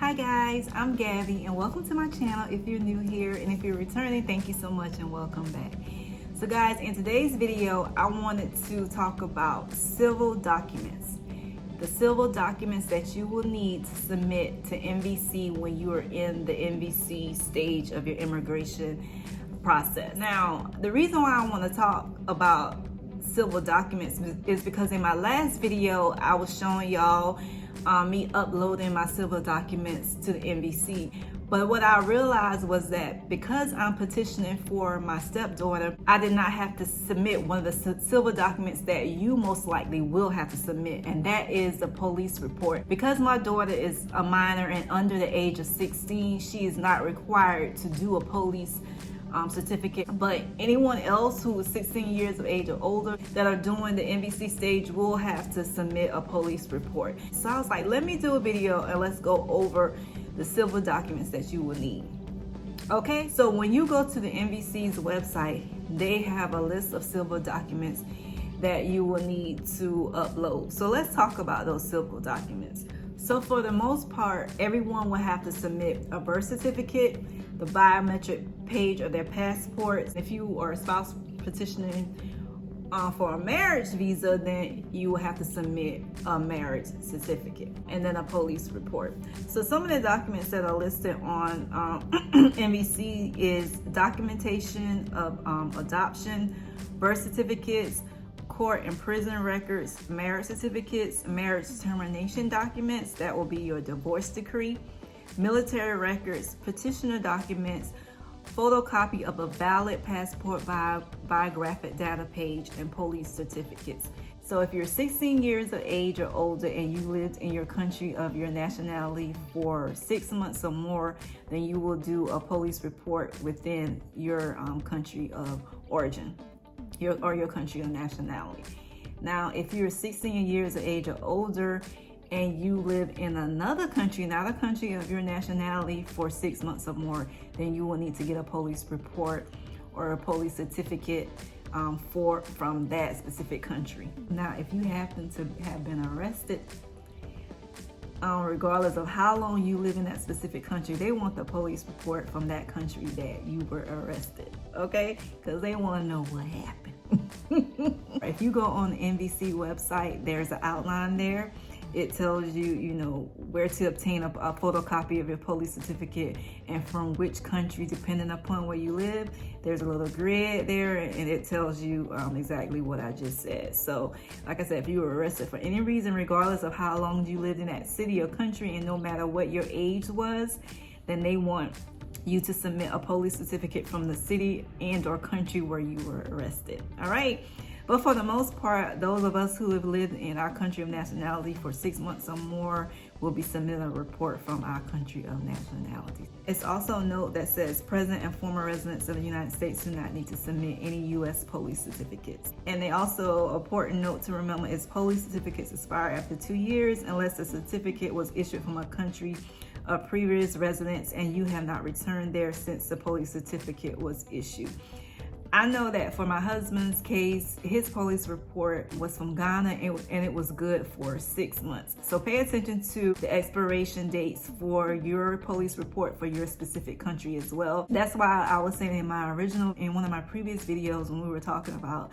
Hi guys, I'm Gabby and welcome to my channel if you're new here, and if you're returning, thank you so much and welcome back. So guys, in today's video, I wanted to talk about civil documents. The civil documents that you will need to submit to NVC when you are in the NVC stage of your immigration process. Now, the reason why I want to talk about civil documents is because in my last video, I was showing y'all me uploading my civil documents to the NVC. But what I realized was that because I'm petitioning for my stepdaughter, I did not have to submit one of the civil documents that you most likely will have to submit, and that is the police report. Because my daughter is a minor and under the age of 16, she is not required to do a police certificate, but anyone else who is 16 years of age or older that are doing the NVC stage will have to submit a police report. So I was like, let me do a video and let's go over the civil documents that you will need. Okay, so when you go to the NVC's website, they have a list of civil documents that you will need to upload. So let's talk about those civil documents. So for the most part, everyone will have to submit a birth certificate, the biometric page of their passports. If you are a spouse petitioning for a marriage visa, then you will have to submit a marriage certificate and then a police report. So some of the documents that are listed on NVC is documentation of adoption, birth certificates, court and prison records, marriage certificates, marriage termination documents, that will be your divorce decree, military records, petitioner documents, photocopy of a valid passport biographic data page, and police certificates. So if you're 16 years of age or older and you lived in your country of your nationality for 6 months or more, then you will do a police report within your country of origin, your country of nationality. Now, if you're 16 years of age or older and you live in another country, not a country of your nationality, for 6 months or more, then you will need to get a police report or a police certificate from that specific country. Now, if you happen to have been arrested, regardless of how long you live in that specific country, they want the police report from that country that you were arrested, okay? Because they want to know what happened. If you go on the NVC website, there's an outline there. It tells you, where to obtain a photocopy of your police certificate and from which country, depending upon where you live. There's a little grid there, and it tells you exactly what I just said. So, like I said, if you were arrested for any reason, regardless of how long you lived in that city or country, and no matter what your age was, then they want you to submit a police certificate from the city and or country where you were arrested. All right. But for the most part, those of us who have lived in our country of nationality for 6 months or more will be submitting a report from our country of nationality. It's also a note that says present and former residents of the United States do not need to submit any U.S. police certificates. And they also, an important note to remember is police certificates expire after 2 years unless the certificate was issued from a country of previous residence and you have not returned there since the police certificate was issued. I know that for my husband's case, his police report was from Ghana and it was good for 6 months. So pay attention to the expiration dates for your police report for your specific country as well. That's why I was saying in one of my previous videos when we were talking about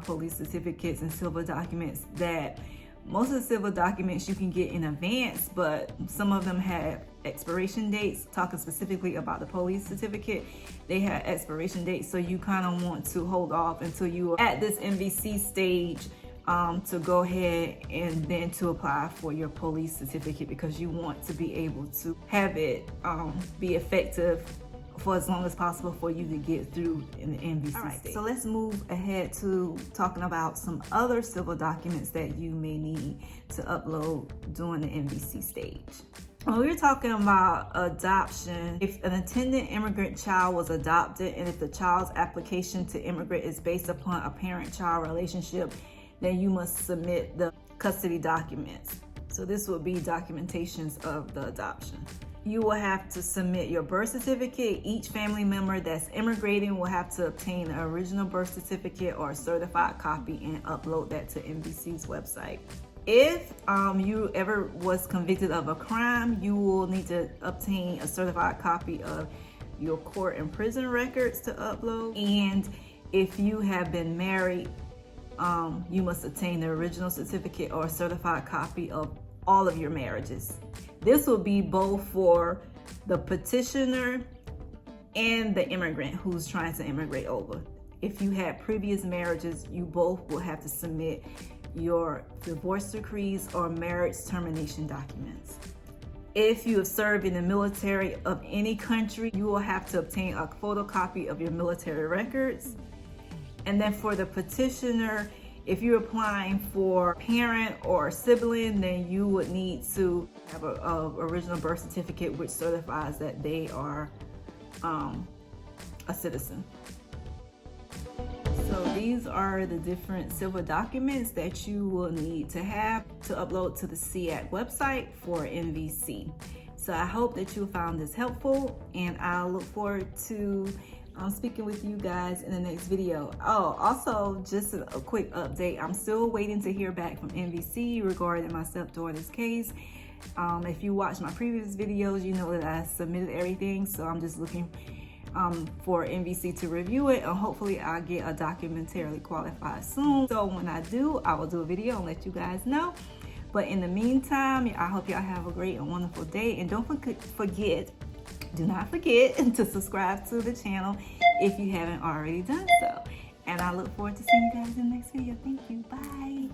police certificates and civil documents, that most of the civil documents you can get in advance, but some of them have expiration dates. Talking specifically about the police certificate, they have expiration dates, so you kind of want to hold off until you are at this NVC stage to go ahead and then to apply for your police certificate, because you want to be able to have it be effective for as long as possible for you to get through in the NVC. All right, stage. So let's move ahead to talking about some other civil documents that you may need to upload during the NVC stage. When we're talking about adoption, if an intended immigrant child was adopted and if the child's application to immigrant is based upon a parent-child relationship, then you must submit the custody documents. So this will be documentations of the adoption. You will have to submit your birth certificate. Each family member that's immigrating will have to obtain an original birth certificate or a certified copy and upload that to NVC's website. If you ever was convicted of a crime, you will need to obtain a certified copy of your court and prison records to upload. And if you have been married, you must obtain the original certificate or a certified copy of all of your marriages. This will be both for the petitioner and the immigrant who's trying to immigrate over. If you had previous marriages, you both will have to submit your divorce decrees or marriage termination documents. If you have served in the military of any country, you will have to obtain a photocopy of your military records. And then for the petitioner, if you're applying for parent or sibling, then you would need to have a original birth certificate which certifies that they are a citizen. So these are the different civil documents that you will need to have to upload to the CEAC website for NVC. So I hope that you found this helpful, and I look forward to speaking with you guys in the next video. Oh, also just a quick update. I'm still waiting to hear back from NVC regarding my stepdaughter's case. If you watched my previous videos, you know that I submitted everything. So I'm just looking for NVC to review it, and hopefully I'll get a documentarily qualified soon. So when I do, I will do a video and let you guys know. But in the meantime, I hope y'all have a great and wonderful day. And don't forget, do not forget to subscribe to the channel if you haven't already done so. And I look forward to seeing you guys in the next video. Thank you. Bye.